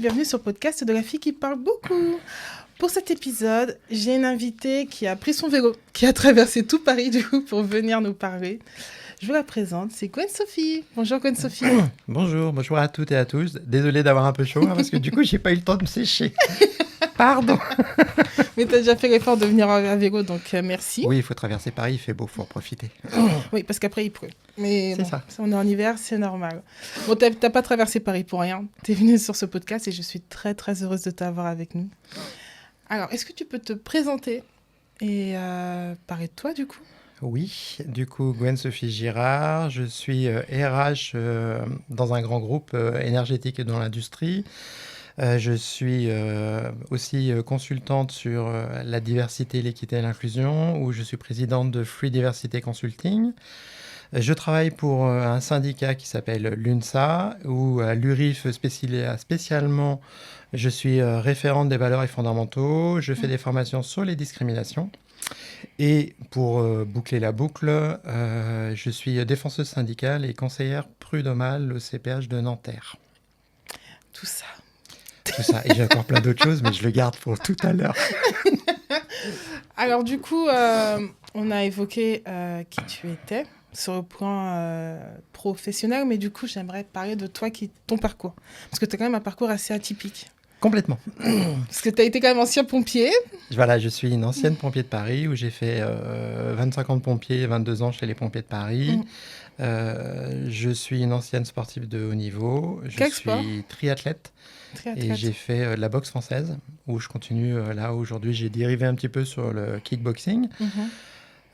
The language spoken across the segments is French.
bienvenue sur le podcast de la fille qui parle beaucoup. Pour cet épisode, j'ai une invitée qui a pris son vélo, qui a traversé tout Paris du coup pour venir nous parler. Je vous la présente, c'est Gwen-Sophie. Bonjour Gwen-Sophie. Bonjour à toutes et à tous. Désolé d'avoir un peu chaud, parce que du coup, j'ai pas eu le temps de me sécher. Pardon. Mais tu as déjà fait l'effort de venir à vélo, donc merci. Oui, il faut traverser Paris, il fait beau, il faut en profiter. Oui, parce qu'après il pleut. Mais c'est bon, ça. On est en hiver, c'est normal. Bon, t'as pas traversé Paris pour rien. Tu es venue sur ce podcast et je suis très très heureuse de t'avoir avec nous. Alors, est-ce que tu peux te présenter et parler de toi du coup ? Oui, du coup, Gwen-Sophie Girard, je suis RH dans un grand groupe énergétique et dans l'industrie. Je suis aussi consultante sur la diversité, l'équité et l'inclusion, où je suis présidente de Free Diversity Consulting. Je travaille pour un syndicat qui s'appelle l'UNSA, où à l'URIF spécialement, je suis référente des valeurs et fondamentaux. Je fais des formations sur les discriminations. Et pour boucler la boucle, je suis défenseuse syndicale et conseillère prud'homale au CPH de Nanterre. Tout ça. Et j'ai encore plein d'autres choses, mais je le garde pour tout à l'heure. Alors du coup, on a évoqué qui tu étais sur le plan professionnel, mais du coup, j'aimerais parler de toi, ton parcours. Parce que tu as quand même un parcours assez atypique. Complètement. Parce que tu as été quand même ancien pompier. Voilà, je suis une ancienne pompier de Paris, où j'ai fait 25 ans de pompier et 22 ans chez les pompiers de Paris. Je suis une ancienne sportive de haut niveau. Quel sport ? Triathlète. Et j'ai fait de la boxe française, où je continue là aujourd'hui. J'ai dérivé un petit peu sur le kickboxing.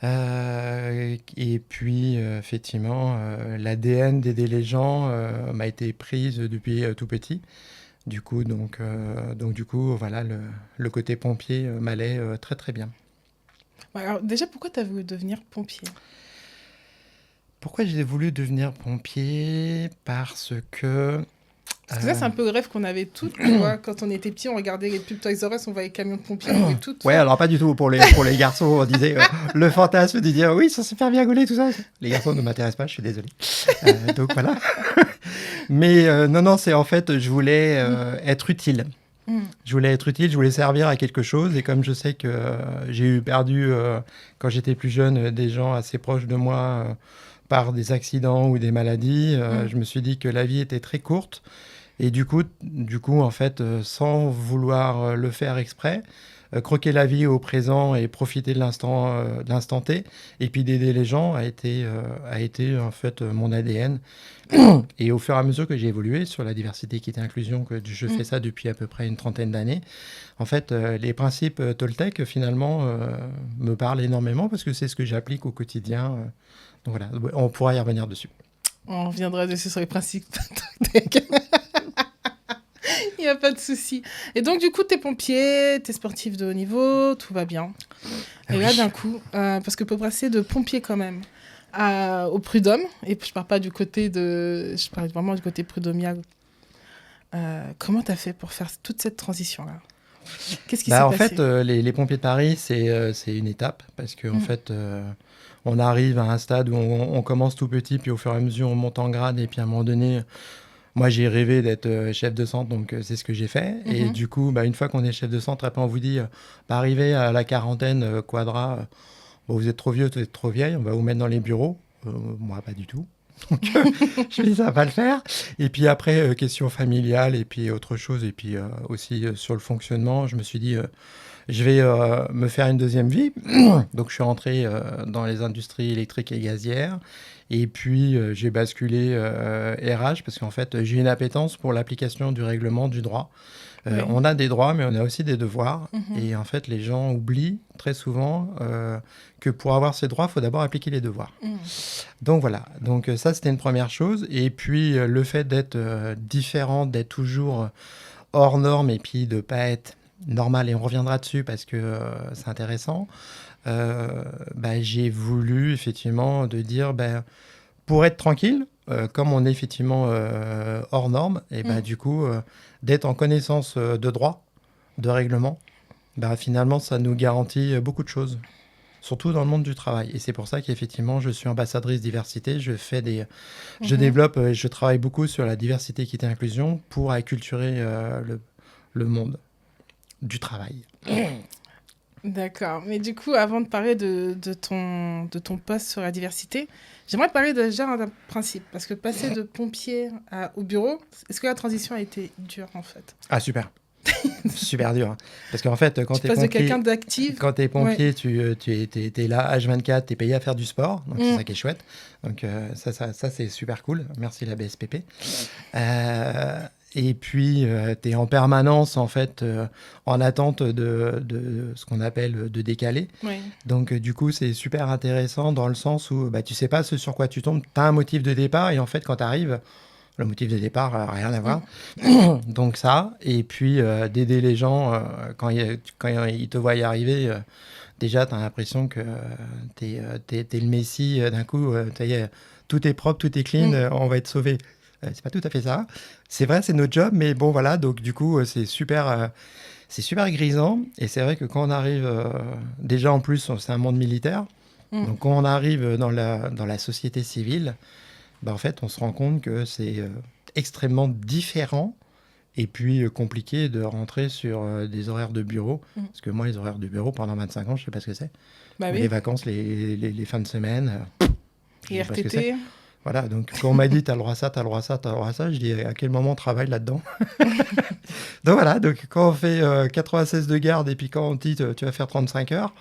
Et puis, effectivement, l'ADN d'aider les gens m'a été prise depuis tout petit. Du coup, voilà, le côté pompier m'allait très très bien. Alors déjà, pourquoi tu as voulu devenir pompier ? Pourquoi j'ai voulu devenir pompier ? Parce que ça, c'est un peu le rêve qu'on avait tous. Tu vois, quand on était petits, on regardait les pubs Toys R Us, on voyait les camions de pompiers, on voyait tout. Ouais, alors pas du tout. Pour les garçons, on disait le fantasme de dire oui, ça se fait bien gauler, tout ça. Les garçons ne m'intéressent pas, je suis désolé. Donc voilà. Mais non, c'est en fait, je voulais être utile. Je voulais être utile, je voulais servir à quelque chose. Et comme je sais que j'ai perdu, quand j'étais plus jeune, des gens assez proches de moi par des accidents ou des maladies, je me suis dit que la vie était très courte. Et du coup, en fait, sans vouloir le faire exprès, croquer la vie au présent et profiter de l'instant T, et puis d'aider les gens a été en fait mon ADN. Et au fur et à mesure que j'ai évolué sur la diversité, équité et inclusion, que je fais ça depuis à peu près une trentaine d'années, en fait, les principes Toltec, finalement, me parlent énormément parce que c'est ce que j'applique au quotidien. Donc voilà, on pourra y revenir dessus. On reviendra dessus sur les principes Toltec. Il n'y a pas de souci. Et donc, du coup, t'es pompier, t'es sportif de haut niveau, tout va bien. Et là, d'un coup, parce que pour passer de pompier quand même au prud'homme, et je parle pas du côté je parle vraiment du côté prud'homial, comment t'as fait pour faire toute cette transition-là ? Qu'est-ce qui s'est passé ? En fait, les pompiers de Paris, c'est une étape, parce qu'en fait, on arrive à un stade où on commence tout petit, puis au fur et à mesure, on monte en grade, et puis à un moment donné... Moi, j'ai rêvé d'être chef de centre, donc c'est ce que j'ai fait. Et du coup, une fois qu'on est chef de centre, après, on vous dit, arrivé à la quarantaine, quadra, vous êtes trop vieux, vous êtes trop vieille, on va vous mettre dans les bureaux. Moi, pas du tout. Donc, je me dis, ça va pas le faire. Et puis après, question familiale, et puis autre chose, et puis aussi sur le fonctionnement, je me suis dit, je vais me faire une deuxième vie. Donc, je suis rentré dans les industries électriques et gazières. Et puis, j'ai basculé RH parce qu'en fait, j'ai une appétence pour l'application du règlement du droit. On a des droits, mais on a aussi des devoirs. Et en fait, les gens oublient très souvent que pour avoir ces droits, il faut d'abord appliquer les devoirs. Donc voilà. Donc ça, c'était une première chose. Et puis, le fait d'être différent, d'être toujours hors norme et puis de ne pas être normal, et on reviendra dessus parce que c'est intéressant, j'ai voulu effectivement de dire, pour être tranquille, comme on est effectivement hors norme, et du coup, d'être en connaissance de droit, de règlement, finalement, ça nous garantit beaucoup de choses. surtout dans le monde du travail. Et c'est pour ça qu'effectivement, je suis ambassadrice diversité. Je développe, je travaille beaucoup sur la diversité, équité, inclusion pour acculturer le monde du travail. D'accord. Mais du coup, avant de parler de ton poste sur la diversité, j'aimerais parler déjà d'un principe. Parce que passer de pompier au bureau, est-ce que la transition a été dure, en fait? Ah, super. Super dur. Parce qu'en fait, quand Tu tu es passes de pompier, quelqu'un d'actif... quand t'es pompier, Ouais. tu es là H24, tu es payé à faire du sport. Donc, c'est Mm. ça qui est chouette. Donc, ça c'est super cool. Merci la BSPP. Et puis, tu es en permanence, en fait, en attente de ce qu'on appelle de décaler. Ouais. Donc, du coup, c'est super intéressant dans le sens où bah, tu sais pas ce sur quoi tu tombes. Tu as un motif de départ et en fait, quand tu arrives, le motif de départ, rien à voir. Donc ça, et puis d'aider les gens quand ils te voient y arriver. Déjà, tu as l'impression que tu es le messie. D'un coup, ça y est, tout est propre, tout est clean, on va être sauvé. C'est pas tout à fait ça. C'est vrai, c'est notre job, mais bon, voilà. Donc, du coup, c'est super grisant. Et c'est vrai que quand on arrive, déjà en plus, c'est un monde militaire. Donc, quand on arrive dans la société civile, bah, en fait, on se rend compte que c'est extrêmement différent et puis compliqué de rentrer sur des horaires de bureau. Parce que moi, les horaires de bureau, pendant 25 ans, je ne sais pas ce que c'est. Bah Les oui. vacances, les fins de semaine, je ne sais pas ce que c'est. RTT. Voilà, donc quand on m'a dit, t'as le droit à ça, t'as le droit à ça, t'as le droit à ça, je dis, à quel moment on travaille là-dedans? Donc voilà, donc quand on fait 96 de garde et puis quand on dit, tu vas faire 35 heures,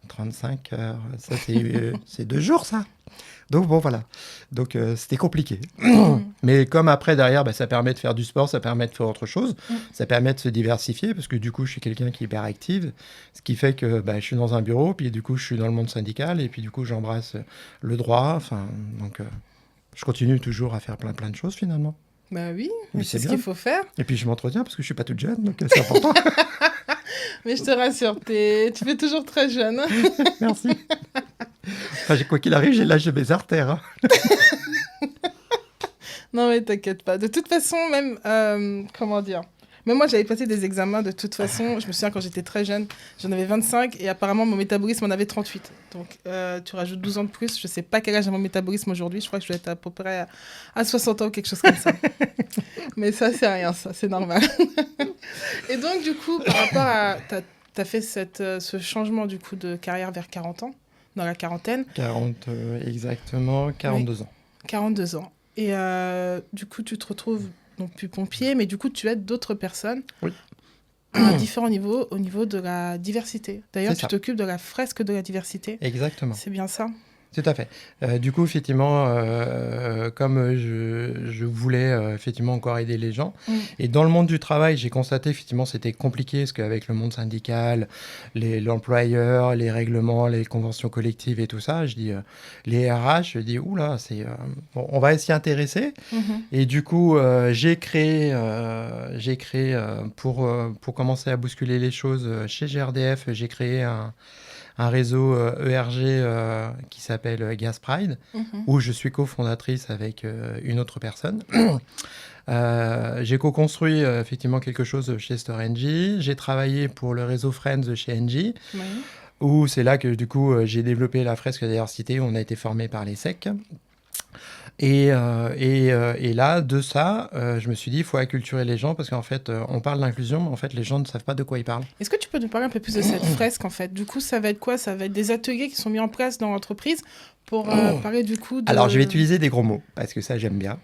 35 heures, ça c'est 2 jours ça. Donc bon, voilà. Donc c'était compliqué. Mais comme après, derrière, bah, ça permet de faire du sport, ça permet de faire autre chose, ça permet de se diversifier, parce que du coup, je suis quelqu'un qui est hyper active, ce qui fait que bah, je suis dans un bureau, puis du coup, je suis dans le monde syndical, et puis du coup, j'embrasse le droit. Enfin, donc, je continue toujours à faire plein de choses, finalement. Bah oui, Mais c'est c'est ce bien. qu'il faut faire. Et puis, je m'entretiens, parce que je suis pas toute jeune, donc c'est important. Mais je te rassure, tu fais toujours très jeune. Merci. Enfin, quoi qu'il arrive, j'ai l'âge de mes artères. Hein. Non, mais t'inquiète pas. De toute façon, même, comment dire? Même moi, j'avais passé des examens de toute façon. Je me souviens quand j'étais très jeune, j'en avais 25 et apparemment, mon métabolisme en avait 38. Donc, tu rajoutes 12 ans de plus. Je sais pas quel âge a mon métabolisme aujourd'hui. Je crois que je dois être à peu près à 60 ans ou quelque chose comme ça. Mais ça, c'est rien, ça, c'est normal. Et donc, du coup, par rapport à... T'as fait ce changement, du coup, de carrière vers 40 ans, dans la quarantaine. 40, exactement, 42 ans. 42 ans. Et du coup, tu te retrouves non plus pompier, mais du coup, tu aides d'autres personnes Oui. à différents niveaux, au niveau de la diversité. D'ailleurs, C'est tu ça. t'occupes de la fresque de la diversité. Exactement. C'est bien ça? Tout à fait. Du coup, effectivement, comme je voulais effectivement encore aider les gens, et dans le monde du travail, j'ai constaté effectivement c'était compliqué parce qu'avec le monde syndical, l'employeur, les règlements, les conventions collectives et tout ça, je dis les RH, je dis oula, bon, on va s'y intéresser. Et du coup, j'ai créé pour commencer à bousculer les choses chez GRDF, j'ai créé un réseau ERG qui s'appelle Gas Pride, où je suis cofondatrice avec une autre personne. J'ai co-construit effectivement quelque chose chez Store NG. J'ai travaillé pour le réseau Friends chez NG, où c'est là que du coup j'ai développé la fresque de diversité, où on a été formé par les SEC. Et là, de ça, je me suis dit, il faut acculturer les gens parce qu'en fait, on parle d'inclusion, mais en fait, les gens ne savent pas de quoi ils parlent. Est-ce que tu peux nous parler un peu plus de cette fresque, en fait? Du coup, ça va être quoi? Ça va être des ateliers qui sont mis en place dans l'entreprise pour parler du coup de... Alors, je vais utiliser des gros mots parce que ça, j'aime bien.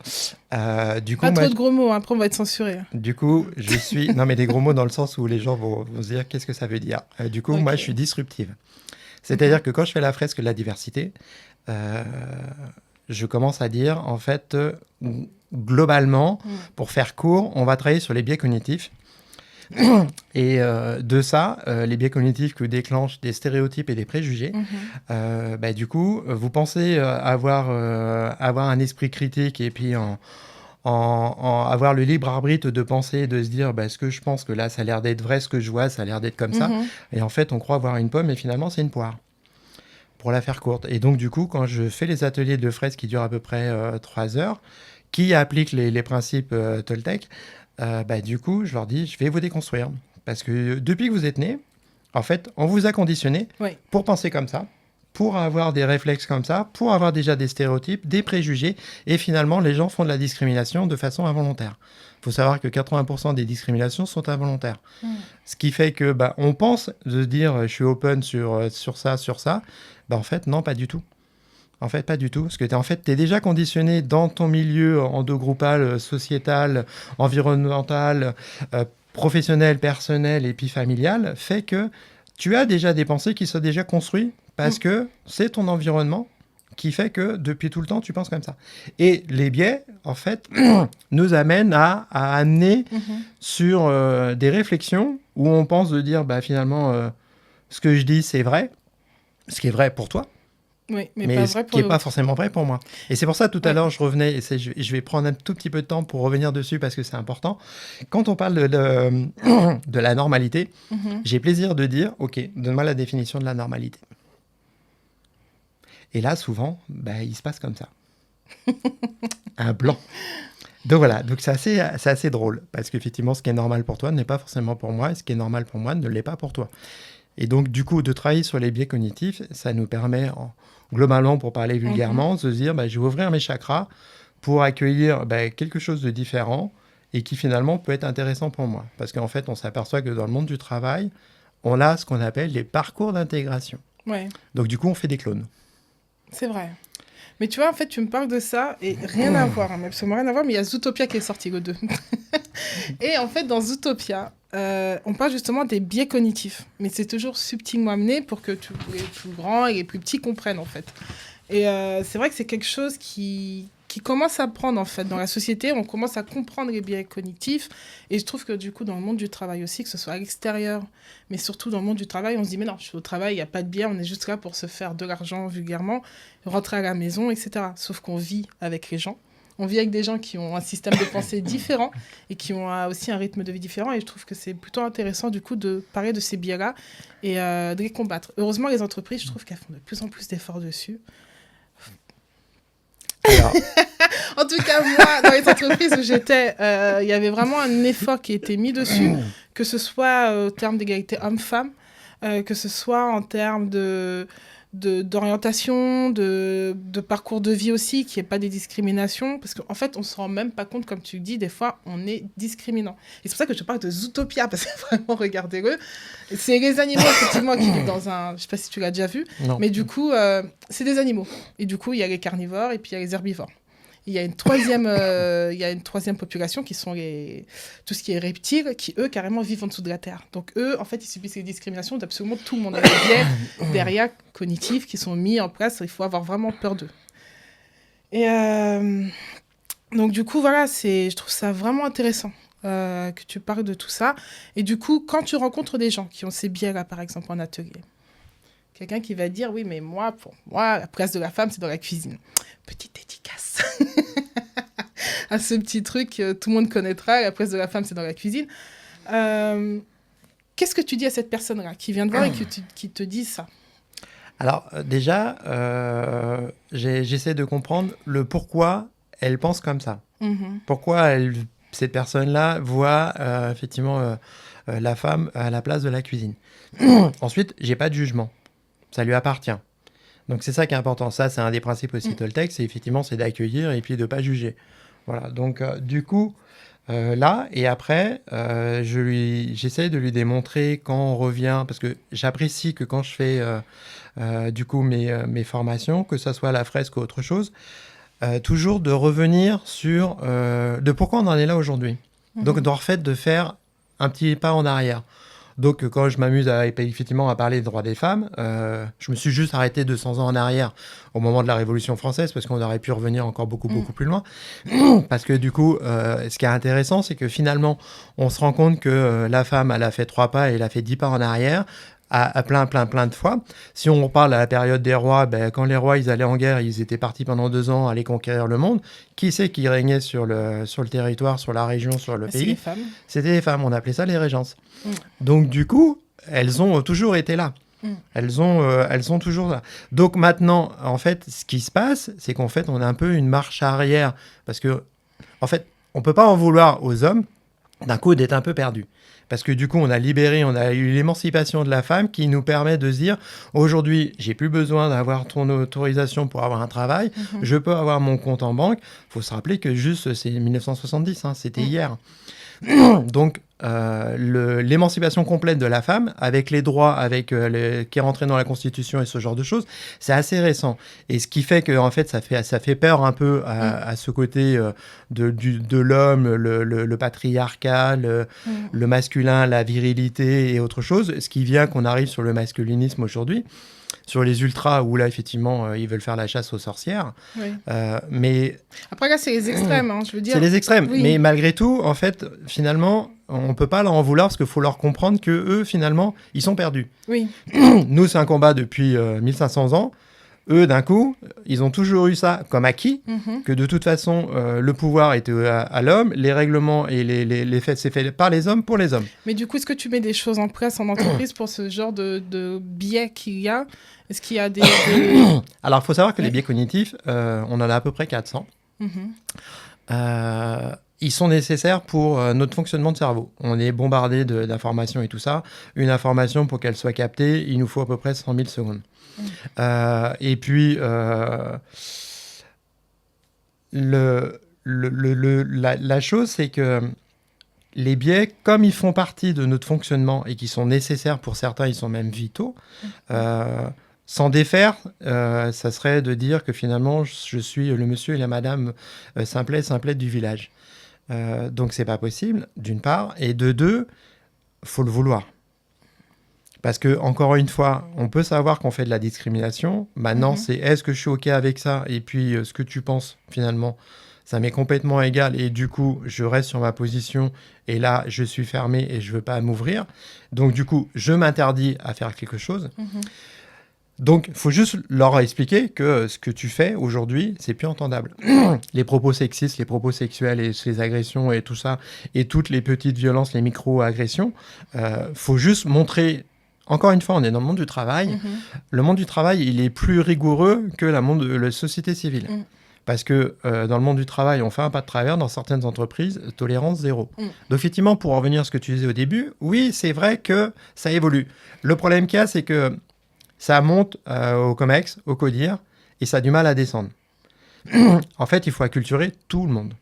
Du coup, pas trop de gros mots, après on va être censuré. Du coup, je suis... Non, mais des gros mots dans le sens où les gens vont se dire qu'est-ce que ça veut dire. Du coup, moi, je suis disruptive. C'est-à-dire que quand je fais la fresque de la diversité... je commence à dire, en fait, globalement, pour faire court, on va travailler sur les biais cognitifs. Et de ça, les biais cognitifs que déclenchent des stéréotypes et des préjugés, bah, du coup, vous pensez avoir un esprit critique et puis avoir le libre arbitre de penser, de se dire bah, ce que je pense que là, ça a l'air d'être vrai, ce que je vois, ça a l'air d'être comme ça. Et en fait, on croit voir une pomme et finalement, c'est une poire. Pour la faire courte. Et donc, du coup, quand je fais les ateliers de fresques qui durent à peu près 3 heures, qui appliquent les principes Toltec, bah, du coup, je leur dis, je vais vous déconstruire. Parce que depuis que vous êtes nés, En fait, on vous a conditionné Oui. pour penser comme ça, pour avoir des réflexes comme ça, pour avoir déjà des stéréotypes, des préjugés, et finalement, les gens font de la discrimination de façon involontaire. Il faut savoir que 80% des discriminations sont involontaires. Ce qui fait que on pense de se dire je suis open sur ça, en fait, non, pas du tout. En fait, pas du tout. Parce que t'es déjà conditionné dans ton milieu endogroupal, sociétal, environnemental, professionnel, personnel et puis familial, fait que tu as déjà des pensées qui sont déjà construites parce que c'est ton environnement qui fait que depuis tout le temps, tu penses comme ça. Et les biais, en fait, nous amènent à amener sur des réflexions où on pense de dire, finalement, ce que je dis, c'est vrai, ce qui est vrai pour toi, Oui, mais mais pas ce vrai qui pour n'est pas forcément vrai pour moi. Et c'est pour ça, tout à Ouais. l'heure, je revenais, et je vais prendre un tout petit peu de temps pour revenir dessus parce que c'est important. Quand on parle de la normalité, j'ai plaisir de dire, OK, donne-moi la définition de la normalité. Et là, souvent, il se passe comme ça. Un blanc. Donc voilà, donc c'est assez drôle, parce qu'effectivement, ce qui est normal pour toi n'est pas forcément pour moi, et ce qui est normal pour moi ne l'est pas pour toi. Et donc, du coup, de travailler sur les biais cognitifs, ça nous permet, globalement, pour parler vulgairement, de se dire, je vais ouvrir mes chakras pour accueillir quelque chose de différent et qui finalement peut être intéressant pour moi. Parce qu'en fait, on s'aperçoit que dans le monde du travail, on a ce qu'on appelle les parcours d'intégration. Ouais, Donc, du coup, on fait des clones. c'est vrai. Mais tu vois, en fait, tu me parles de ça et rien à voir, mais absolument rien à voir, mais il y a Zootopia qui est sorti, le 2. Et en fait, dans Zootopia, on parle justement des biais cognitifs, mais c'est toujours subtilement amené pour que les plus grands et les plus petits comprennent, en fait. Et c'est vrai que c'est quelque chose qui commence à prendre, en fait, dans la société. On commence à comprendre les biais cognitifs. Et je trouve que, du coup, dans le monde du travail aussi, que ce soit à l'extérieur, mais surtout dans le monde du travail, on se dit, mais non, je suis au travail, il n'y a pas de biais, on est juste là pour se faire de l'argent vulgairement, rentrer à la maison, etc. Sauf qu'on vit avec les gens. On vit avec des gens qui ont un système de pensée différent et qui ont aussi un rythme de vie différent. Et je trouve que c'est plutôt intéressant, du coup, de parler de ces biais-là et de les combattre. Heureusement, les entreprises, je trouve qu'elles font de plus en plus d'efforts dessus. Alors, En tout cas, moi, dans les entreprises où j'étais, il y avait vraiment un effort qui était mis dessus, que ce soit au terme d'égalité homme-femme, que ce soit en termes d'orientation, de parcours de vie aussi, qu'il n'y ait pas des discriminations. Parce qu'en fait, on ne se rend même pas compte, comme tu le dis, des fois, on est discriminant. Et c'est pour ça que je parle de Zootopia, parce que vraiment, regardez-le. C'est les animaux, effectivement, qui vivent dans un... Je ne sais pas si tu l'as déjà vu, non. mais du coup, c'est des animaux. Et du coup, il y a les carnivores et puis il y a les herbivores. Il y a une troisième population qui sont tout ce qui est reptiles, qui eux carrément vivent en dessous de la terre. Donc eux, en fait, ils subissent les discriminations d'absolument tout le monde. Il y a des biais derrière cognitifs qui sont mis en place. Il faut avoir vraiment peur d'eux. Et donc du coup, voilà, je trouve ça vraiment intéressant que tu parles de tout ça. Et du coup, quand tu rencontres des gens qui ont ces biais-là, par exemple en atelier, quelqu'un qui va dire, oui, mais moi, pour moi, la place de la femme, c'est dans la cuisine. Petite dédicace à ce petit truc que tout le monde connaîtra, la place de la femme, c'est dans la cuisine. Qu'est-ce que tu dis à cette personne-là qui vient te voir et qui te dit ça? Alors, déjà, j'essaie de comprendre le pourquoi elle pense comme ça. Pourquoi cette personne-là voit effectivement la femme à la place de la cuisine. Ensuite, j'ai pas de jugement. Ça lui appartient. Donc c'est ça qui est important. Ça, c'est un des principes aussi Toltec, c'est effectivement c'est d'accueillir et puis de pas juger. Voilà. Donc du coup, là et après, j'essaie de lui démontrer quand on revient, parce que j'apprécie que quand je fais du coup mes formations, que ça soit la fresque ou autre chose, toujours de revenir sur de pourquoi on en est là aujourd'hui. Donc dans le fait de faire un petit pas en arrière. Donc, quand je m'amuse effectivement à parler des droits des femmes, je me suis juste arrêté 200 ans en arrière au moment de la Révolution française parce qu'on aurait pu revenir encore beaucoup plus loin. Parce que du coup, ce qui est intéressant, c'est que finalement, on se rend compte que la femme, elle a fait 3 pas et elle a fait 10 pas en arrière à plein de fois. Si on parle à la période des rois, quand les rois ils allaient en guerre, ils étaient partis pendant 2 ans aller conquérir le monde. Qui c'est qui régnait sur le territoire, sur la région, sur le pays? C'est les femmes. C'était les femmes, on appelait ça les régences. Donc du coup, elles ont toujours été là. Elles sont toujours là. Donc maintenant, en fait, ce qui se passe, c'est qu'en fait, on a un peu une marche arrière. Parce que, en fait, on ne peut pas en vouloir aux hommes d'un coup d'être un peu perdu. Parce que du coup, on a eu l'émancipation de la femme qui nous permet de se dire, aujourd'hui, j'ai plus besoin d'avoir ton autorisation pour avoir un travail, je peux avoir mon compte en banque. Il faut se rappeler que juste, c'est 1970, hein, c'était hier. Donc, l'émancipation complète de la femme, avec les droits qui est rentré dans la Constitution et ce genre de choses, c'est assez récent. Et ce qui fait que, en fait, ça fait peur un peu à ce côté de l'homme, le patriarcat, le masculin, la virilité et autre chose. Ce qui vient qu'on arrive sur le masculinisme aujourd'hui. Sur les ultras, où là, effectivement, ils veulent faire la chasse aux sorcières. Oui. Mais... Après, là, c'est les extrêmes, hein, je veux dire. C'est les extrêmes. Oui. Mais malgré tout, en fait, finalement, on ne peut pas leur en vouloir parce qu'il faut leur comprendre qu'eux, finalement, ils sont perdus. Oui. Nous, c'est un combat depuis 1500 ans. Eux, d'un coup, ils ont toujours eu ça comme acquis, que de toute façon, le pouvoir était à l'homme, les règlements et les faits, c'est fait par les hommes pour les hommes. Mais du coup, est-ce que tu mets des choses en place en entreprise pour ce genre de biais qu'il y a? Est-ce qu'il y a des... Alors, il faut savoir que les biais cognitifs, on en a à peu près 400. Ils sont nécessaires pour notre fonctionnement de cerveau. On est bombardé d'informations et tout ça. Une information, pour qu'elle soit captée, il nous faut à peu près 100 000 secondes. Et puis, la chose, c'est que les biais, comme ils font partie de notre fonctionnement et qui sont nécessaires pour certains, ils sont même vitaux, s'en défaire, ça serait de dire que finalement, je suis le monsieur et la madame simplette du village. Donc, c'est pas possible, d'une part. Et de deux, faut le vouloir. Parce que, encore une fois, on peut savoir qu'on fait de la discrimination. Maintenant, c'est est-ce que je suis OK avec ça? Et puis, ce que tu penses, finalement, ça m'est complètement égal. Et du coup, je reste sur ma position. Et là, je suis fermé et je veux pas m'ouvrir. Donc, du coup, je m'interdis à faire quelque chose. Donc, il faut juste leur expliquer que ce que tu fais aujourd'hui, c'est plus entendable. Les propos sexistes, les propos sexuels et les agressions et tout ça, et toutes les petites violences, les micro-agressions, faut juste montrer... Encore une fois, on est dans le monde du travail. Le monde du travail, il est plus rigoureux que la société civile. Parce que dans le monde du travail, on fait un pas de travers. Dans certaines entreprises, tolérance zéro. Donc effectivement, pour en revenir à ce que tu disais au début, oui, c'est vrai que ça évolue. Le problème qu'il y a, c'est que ça monte au COMEX, au CODIR, et ça a du mal à descendre. En fait, il faut acculturer tout le monde.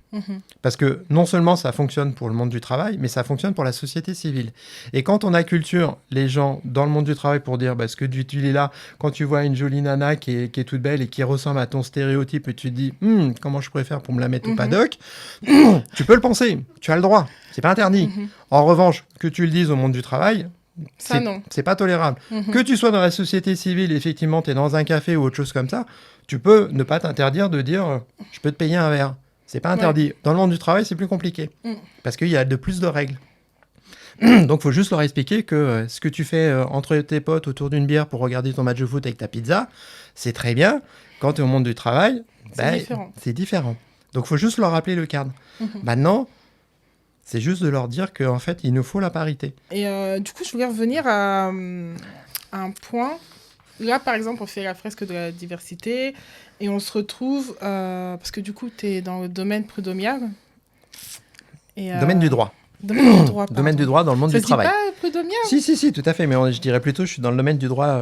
Parce que non seulement ça fonctionne pour le monde du travail, mais ça fonctionne pour la société civile. Et quand on acculture les gens dans le monde du travail pour dire ce que tu dis là, quand tu vois une jolie nana qui est toute belle et qui ressemble à ton stéréotype et tu te dis comment je pourrais faire pour me la mettre au paddock, tu peux le penser, tu as le droit, c'est pas interdit. En revanche, que tu le dises au monde du travail, c'est pas tolérable. Que tu sois dans la société civile, effectivement, tu es dans un café ou autre chose comme ça, tu peux ne pas t'interdire de dire je peux te payer un verre. C'est pas interdit. Dans le monde du travail, c'est plus compliqué. Parce qu'il y a de plus de règles. Donc, il faut juste leur expliquer que ce que tu fais entre tes potes autour d'une bière pour regarder ton match de foot avec ta pizza, c'est très bien. Quand tu es au monde du travail, c'est différent. Donc, il faut juste leur rappeler le cadre. Maintenant, c'est juste de leur dire qu'en fait, il nous faut la parité. Et du coup, je voulais revenir à un point. Là, par exemple, on fait la fresque de la diversité et on se retrouve, parce que du coup, tu es dans le domaine prud'homial. Domaine du droit. Domaine du droit, domaine du droit dans le monde du travail. Ça se dit pas prud'homial? Si, tout à fait. Mais je dirais plutôt, je suis dans le domaine du droit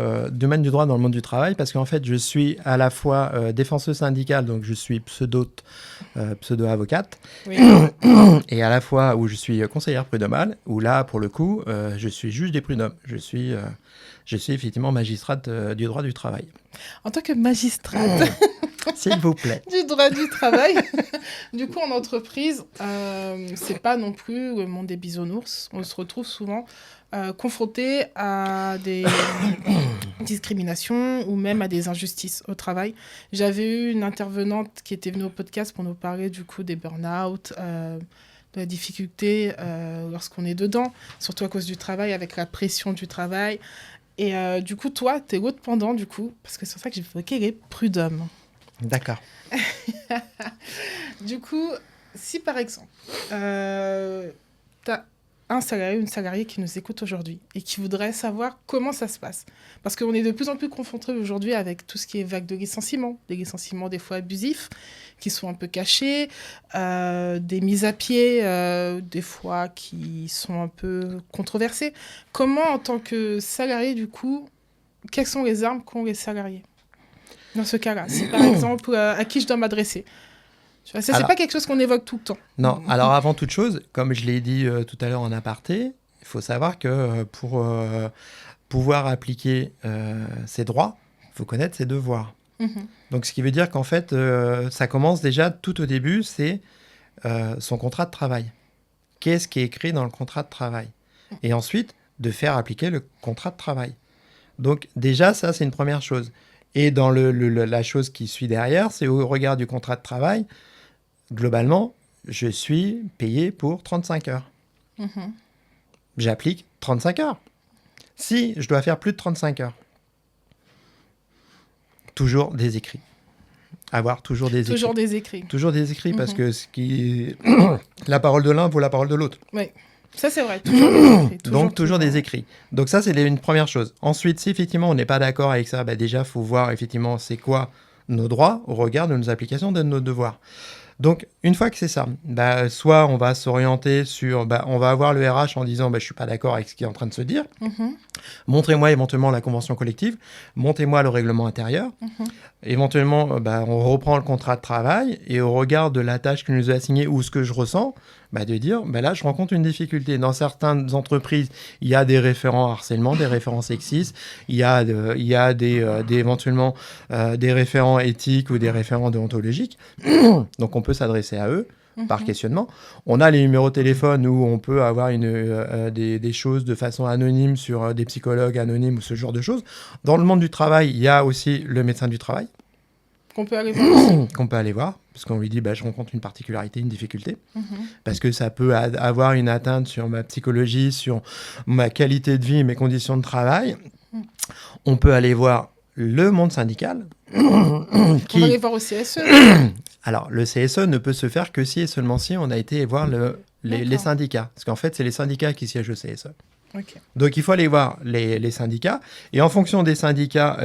dans le monde du travail parce qu'en fait, je suis à la fois défenseuse syndicale, donc je suis pseudo-avocate, et à la fois où je suis conseillère prud'homale, où là, pour le coup, je suis juge des prud'hommes. Je suis effectivement magistrate du droit du travail. En tant que magistrate s'il vous plaît, du droit du travail, du coup en entreprise, c'est pas non plus le monde des bisounours. On se retrouve souvent confronté à des discriminations ou même à des injustices au travail. J'avais eu une intervenante qui était venue au podcast pour nous parler du coup des burn-out, de la difficulté lorsqu'on est dedans, surtout à cause du travail, avec la pression du travail. Et du coup, toi, t'es l'autre pendant, du coup, parce que c'est pour ça que j'ai évoqué les prud'hommes. D'accord. Du coup, si par exemple, t'as un salarié ou une salariée qui nous écoute aujourd'hui et qui voudrait savoir comment ça se passe. Parce qu'on est de plus en plus confrontés aujourd'hui avec tout ce qui est vague de licenciements, des licenciements des fois abusifs, qui sont un peu cachés, des mises à pied, des fois qui sont un peu controversées. Comment, en tant que salarié, du coup, quelles sont les armes qu'ont les salariés dans ce cas-là? Si, par exemple, à qui je dois m'adresser? Ça, c'est pas quelque chose qu'on évoque tout le temps. Non, alors avant toute chose, comme je l'ai dit tout à l'heure en aparté, il faut savoir que pour pouvoir appliquer ses droits, il faut connaître ses devoirs. Donc ce qui veut dire qu'en fait, ça commence déjà tout au début, c'est son contrat de travail. Qu'est-ce qui est écrit dans le contrat de travail? Et ensuite, de faire appliquer le contrat de travail. Donc déjà, ça, c'est une première chose. Et dans la chose qui suit derrière, c'est au regard du contrat de travail, globalement, je suis payé pour 35 heures. J'applique 35 heures. Si je dois faire plus de 35 heures, toujours des écrits. Avoir toujours des écrits. Toujours des écrits. Toujours des écrits, parce que la parole de l'un vaut la parole de l'autre. Oui, ça c'est vrai. Toujours des écrits. Donc toujours des écrits. Donc ça, c'est une première chose. Ensuite, si effectivement on n'est pas d'accord avec ça, déjà, il faut voir effectivement c'est quoi nos droits au regard de nos applications, de nos devoirs. Donc, une fois que c'est ça, soit on va s'orienter sur... on va avoir le RH en disant je ne suis pas d'accord avec ce qui est en train de se dire. Montrez-moi éventuellement la convention collective. Montrez-moi le règlement intérieur. Éventuellement, on reprend le contrat de travail et au regard de la tâche qu'il nous a assignée ou ce que je ressens, de dire, là, je rencontre une difficulté. Dans certaines entreprises, il y a des référents harcèlement, des référents sexistes, il y a éventuellement des référents éthiques ou des référents déontologiques. Donc, on peut s'adresser à eux par questionnement. On a les numéros de téléphone où on peut avoir des choses de façon anonyme sur des psychologues anonymes ou ce genre de choses. Dans le monde du travail, il y a aussi le médecin du travail. Qu'on peut aller voir. Qu'on peut aller voir, parce qu'on lui dit je rencontre une particularité, une difficulté, parce que ça peut avoir une atteinte sur ma psychologie, sur ma qualité de vie, mes conditions de travail. On peut aller voir le monde syndical. On va aller voir au CSE. Alors, le CSE ne peut se faire que si et seulement si on a été voir les syndicats. Parce qu'en fait, c'est les syndicats qui siègent au CSE. Okay. Donc, il faut aller voir les syndicats. Et en fonction des syndicats,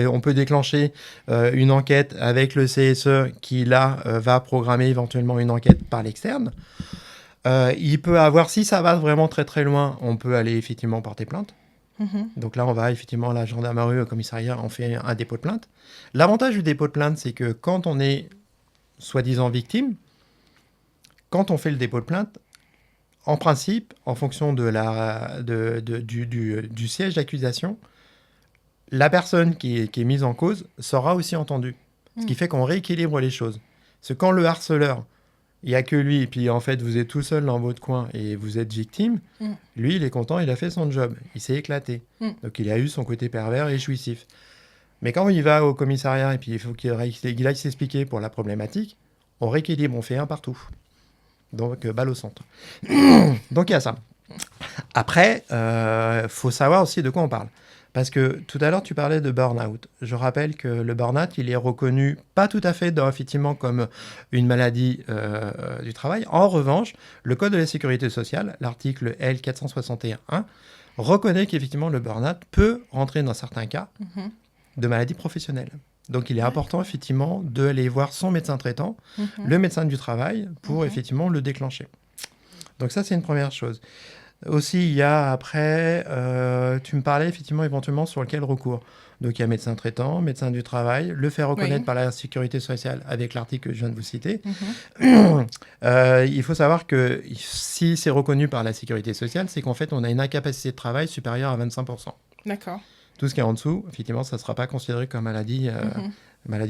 on peut déclencher une enquête avec le CSE qui, va programmer éventuellement une enquête par l'externe. Il peut avoir, si ça va vraiment très très loin, on peut aller effectivement porter plainte. Donc là, on va effectivement à la gendarmerie, au commissariat, on fait un dépôt de plainte. L'avantage du dépôt de plainte, c'est que quand on est soi-disant victime, quand on fait le dépôt de plainte, en principe, en fonction du siège d'accusation, la personne qui est mise en cause sera aussi entendue. Ce qui fait qu'on rééquilibre les choses. Parce que quand le harceleur, il n'y a que lui, et puis en fait, vous êtes tout seul dans votre coin et vous êtes victime, lui, il est content, il a fait son job, il s'est éclaté. Donc, il a eu son côté pervers et jouissif. Mais quand il va au commissariat et puis il faut qu'il aille s'expliquer pour la problématique, on rééquilibre, on fait un partout. Donc, balle au centre. Donc, il y a ça. Après, faut savoir aussi de quoi on parle. Parce que tout à l'heure, tu parlais de burn-out. Je rappelle que le burn-out, il est reconnu pas tout à fait effectivement comme une maladie du travail. En revanche, le Code de la sécurité sociale, l'article L461-1, reconnaît qu'effectivement le burn-out peut rentrer dans certains cas de maladie professionnelle. Donc, il est important, effectivement, d'aller voir son médecin traitant, le médecin du travail, pour, effectivement, le déclencher. Donc, ça, c'est une première chose. Aussi, il y a, après, tu me parlais, effectivement, éventuellement, sur lequel recours. Donc, il y a médecin traitant, médecin du travail, le faire reconnaître par la sécurité sociale avec l'article que je viens de vous citer. Il faut savoir que si c'est reconnu par la sécurité sociale, c'est qu'en fait, on a une incapacité de travail supérieure à 25%. D'accord. Tout ce qui est en dessous, effectivement, ça ne sera pas considéré comme maladie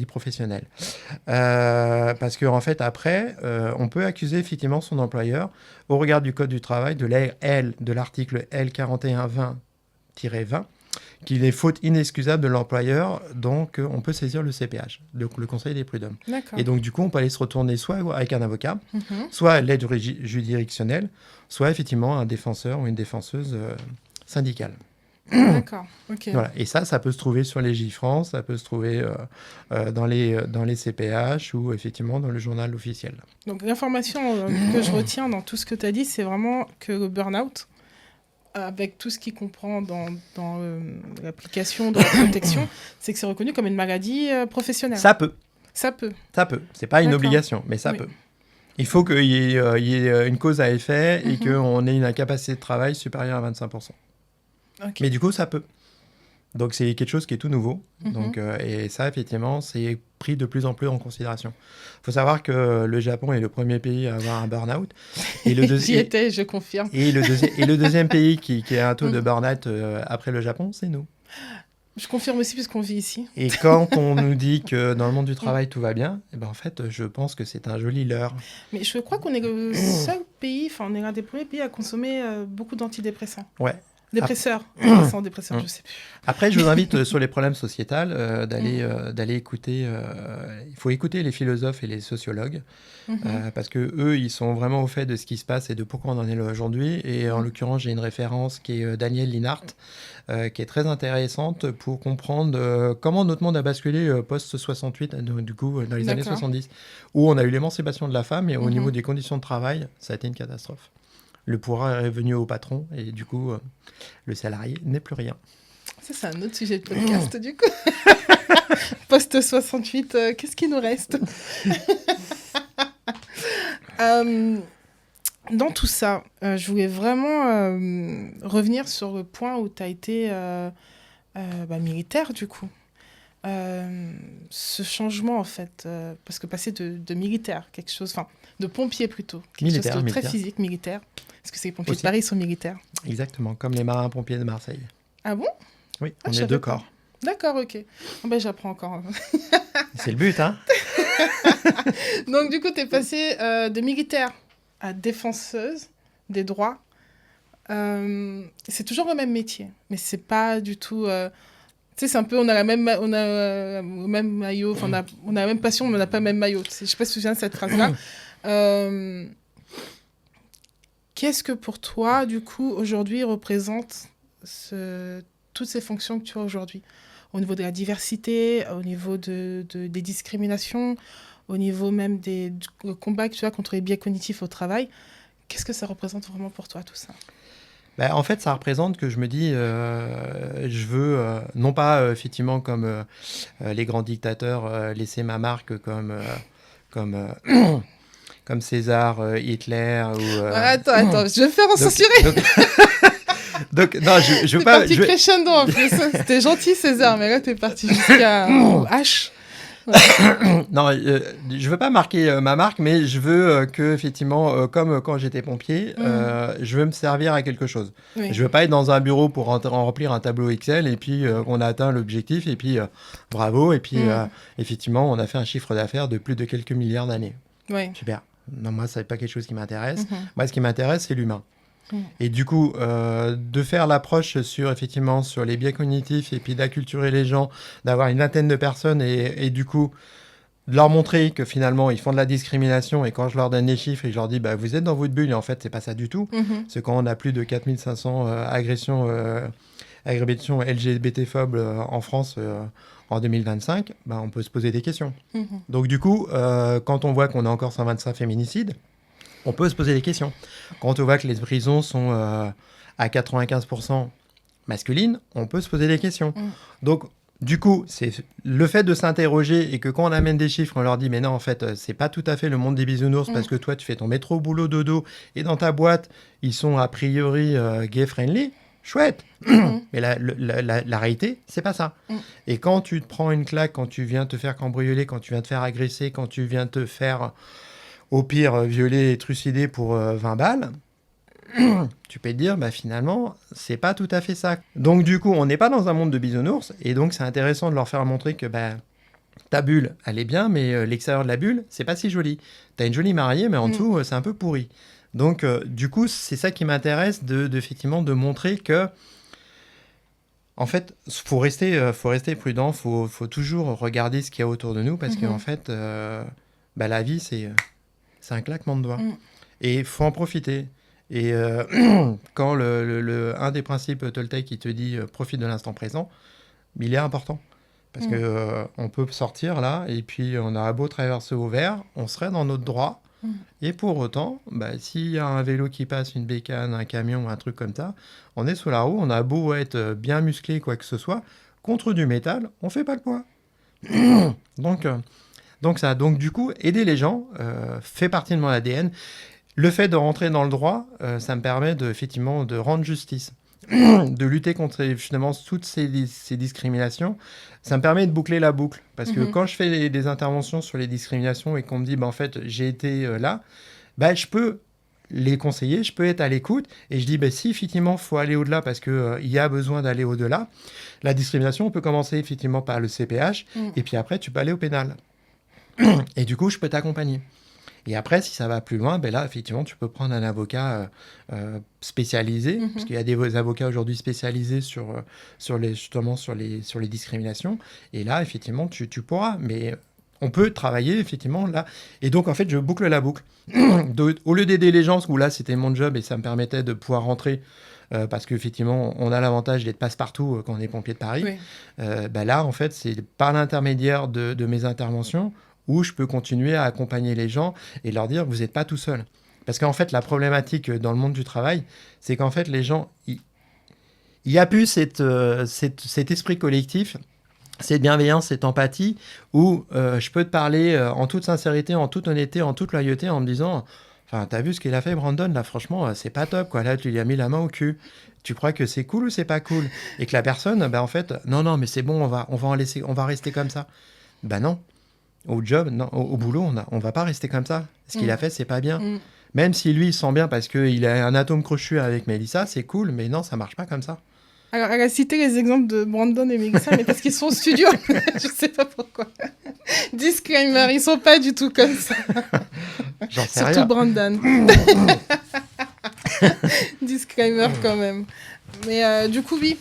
professionnelle. Parce qu'en fait, après, on peut accuser effectivement son employeur, au regard du Code du travail, de l'article L4120-20, qu'il est faute inexcusable de l'employeur, donc on peut saisir le CPH, donc le Conseil des prud'hommes. D'accord. Et donc, du coup, on peut aller se retourner soit avec un avocat, soit à l'aide juridictionnelle, soit effectivement un défenseur ou une défenseuse syndicale. D'accord, ok. Voilà. Et ça peut se trouver sur les J-France, ça peut se trouver dans les CPH ou effectivement dans le journal officiel. Donc l'information que je retiens dans tout ce que tu as dit, c'est vraiment que le burn-out, avec tout ce qu'il comprend dans l'application de la protection, c'est que c'est reconnu comme une maladie professionnelle. Ça peut. Ça peut. C'est pas une D'accord. obligation, mais ça Oui. peut. Il faut qu'il y ait une cause à effet et qu'on ait une incapacité de travail supérieure à 25%. Ok. Mais du coup, ça peut. Donc, c'est quelque chose qui est tout nouveau. Donc, et ça, effectivement, c'est pris de plus en plus en considération. Il faut savoir que le Japon est le premier pays à avoir un burn-out. Et J'y étais, je confirme. Et le deuxième pays qui a un taux de burn-out après le Japon, c'est nous. Je confirme aussi puisqu'on vit ici. Et quand on nous dit que dans le monde du travail, tout va bien, eh ben en fait, je pense que c'est un joli leurre. Mais je crois qu'on est le seul pays, enfin, on est l'un des premiers pays à consommer beaucoup d'antidépresseurs. Ouais. Dépresseurs, dépresseurs, je sais plus. Après, je vous invite sur les problèmes sociétals d'aller écouter. Il faut écouter les philosophes et les sociologues parce que eux, ils sont vraiment au fait de ce qui se passe et de pourquoi on en est là aujourd'hui. Et en l'occurrence, j'ai une référence qui est Daniel Linhart, qui est très intéressante pour comprendre comment notre monde a basculé post-68, du coup, dans les années 70, où on a eu l'émancipation de la femme et au niveau des conditions de travail, ça a été une catastrophe. Le pouvoir est revenu au patron et du coup, le salarié n'est plus rien. Ça, c'est un autre sujet de podcast, du coup. Post-68, qu'est-ce qui nous reste Dans tout ça, je voulais vraiment revenir sur le point où tu as été militaire, du coup. Ce changement, en fait, parce que passer de militaire, quelque chose, enfin, de pompier plutôt, quelque chose de très physique, militaire, parce que ces pompiers aussi de Paris sont militaires. Exactement, comme les marins-pompiers de Marseille. Ah bon ? Oui, on est deux corps. D'accord, ok. Oh, ben, j'apprends encore. C'est le but, hein. Donc, du coup, tu es passée de militaire à défenseuse des droits. C'est toujours le même métier, mais c'est pas du tout... Tu sais, c'est un peu, on a le même maillot, enfin, on a la même passion, mais on n'a pas le même maillot. Je sais pas si tu te souviens de cette phrase-là. Qu'est-ce que pour toi, du coup, aujourd'hui, représente toutes ces fonctions que tu as aujourd'hui ? Au niveau de la diversité, au niveau des discriminations, au niveau même du combat que tu as contre les biais cognitifs au travail. Qu'est-ce que ça représente vraiment pour toi, tout ça ? En fait, ça représente que je me dis, je veux, non pas effectivement comme les grands dictateurs, laisser ma marque comme César, Hitler ou... Attends, je vais faire en censurer. Donc, non, je veux pas... T'es parti crescendo en plus. C'était gentil, César, mais là, t'es parti jusqu'à H. Ouais. Non, je veux pas marquer ma marque, mais je veux que effectivement, comme quand j'étais pompier, je veux me servir à quelque chose. Oui. Je veux pas être dans un bureau pour remplir un tableau Excel et puis on a atteint l'objectif et puis bravo et puis effectivement on a fait un chiffre d'affaires de plus de quelques milliards d'années. Oui. Super. Non, moi c'est pas quelque chose qui m'intéresse. Moi, ce qui m'intéresse, c'est l'humain. Et du coup, de faire l'approche sur les biais cognitifs et puis d'acculturer les gens, d'avoir une vingtaine de personnes et du coup, de leur montrer que finalement, ils font de la discrimination et quand je leur donne les chiffres et je leur dis, bah, vous êtes dans votre bulle et en fait, c'est pas ça du tout. C'est quand on a plus de 4500 agressions LGBT-phobes en France en 2025, bah, on peut se poser des questions. Donc du coup, quand on voit qu'on a encore 125 féminicides, on peut se poser des questions. Quand on voit que les prisons sont à 95% masculines, on peut se poser des questions. Donc, du coup, c'est le fait de s'interroger et que quand on amène des chiffres, on leur dit « Mais non, en fait, c'est pas tout à fait le monde des bisounours parce que toi, tu fais ton métro, boulot, dodo et dans ta boîte, ils sont a priori gay-friendly. » Chouette. Mais la réalité, c'est pas ça. Et quand tu te prends une claque, quand tu viens te faire cambrioler, quand tu viens te faire agresser, quand tu viens te faire... au pire, violer et trucider pour 20 balles, tu peux te dire, bah, finalement, c'est pas tout à fait ça. Donc, du coup, on n'est pas dans un monde de bisounours, et donc, c'est intéressant de leur faire montrer que bah, ta bulle, elle est bien, mais l'extérieur de la bulle, c'est pas si joli. T'as une jolie mariée, mais en dessous, c'est un peu pourri. Donc, du coup, c'est ça qui m'intéresse, effectivement, de montrer que, en fait, faut rester prudent, faut toujours regarder ce qu'il y a autour de nous, parce qu'en fait, la vie, c'est un claquement de doigts. Et il faut en profiter. Et quand un des principes Toltec qui te dit profite de l'instant présent, il est important. Parce que on peut sortir là, et puis on a beau traverser au vert, on serait dans notre droit. Et pour autant, s'il y a un vélo qui passe, une bécane, un camion, un truc comme ça, on est sous la roue, on a beau être bien musclé, quoi que ce soit, contre du métal, on fait pas le poids. Donc du coup, aider les gens fait partie de mon ADN. Le fait de rentrer dans le droit, ça me permet effectivement de rendre justice, de lutter contre justement toutes ces discriminations. Ça me permet de boucler la boucle. Parce que quand je fais des interventions sur les discriminations et qu'on me dit, en fait, j'ai été là, je peux les conseiller, je peux être à l'écoute. Et je dis, si effectivement, il faut aller au-delà parce qu'il y a besoin d'aller au-delà, la discrimination, on peut commencer effectivement par le CPH. Et puis après, tu peux aller au pénal. Et du coup, je peux t'accompagner. Et après, si ça va plus loin, là, effectivement, tu peux prendre un avocat spécialisé, parce qu'il y a des avocats aujourd'hui spécialisés sur les discriminations. Et là, effectivement, tu pourras. Mais on peut travailler, effectivement, là. Et donc, en fait, je boucle la boucle. Au lieu d'aider les gens, où là, c'était mon job et ça me permettait de pouvoir rentrer, parce qu'effectivement, on a l'avantage d'être passe-partout quand on est pompier de Paris. Oui. Là, en fait, c'est par l'intermédiaire de mes interventions où je peux continuer à accompagner les gens et leur dire, vous n'êtes pas tout seul. Parce qu'en fait, la problématique dans le monde du travail, c'est qu'en fait, les gens, il n'y a plus cet esprit collectif, cette bienveillance, cette empathie, où je peux te parler en toute sincérité, en toute honnêteté, en toute loyauté, en me disant, enfin, t'as vu ce qu'il a fait, Brandon, là, franchement, c'est pas top, quoi. Là, tu lui as mis la main au cul. Tu crois que c'est cool ou c'est pas cool? Et que la personne, en fait, non, mais c'est bon, on va rester comme ça. Non. Au job, non, au boulot, on va pas rester comme ça. Ce qu'il a fait, c'est pas bien. Même si lui, il se sent bien parce qu'il a un atome crochu avec Mélissa, c'est cool, mais non, ça marche pas comme ça. Alors, elle a cité les exemples de Brandon et Mélissa, mais parce qu'ils sont au studio. Je sais pas pourquoi. Disclaimer, ils sont pas du tout comme ça. J'en sais Surtout rien. Brandon. Disclaimer quand même. Mais du coup, oui.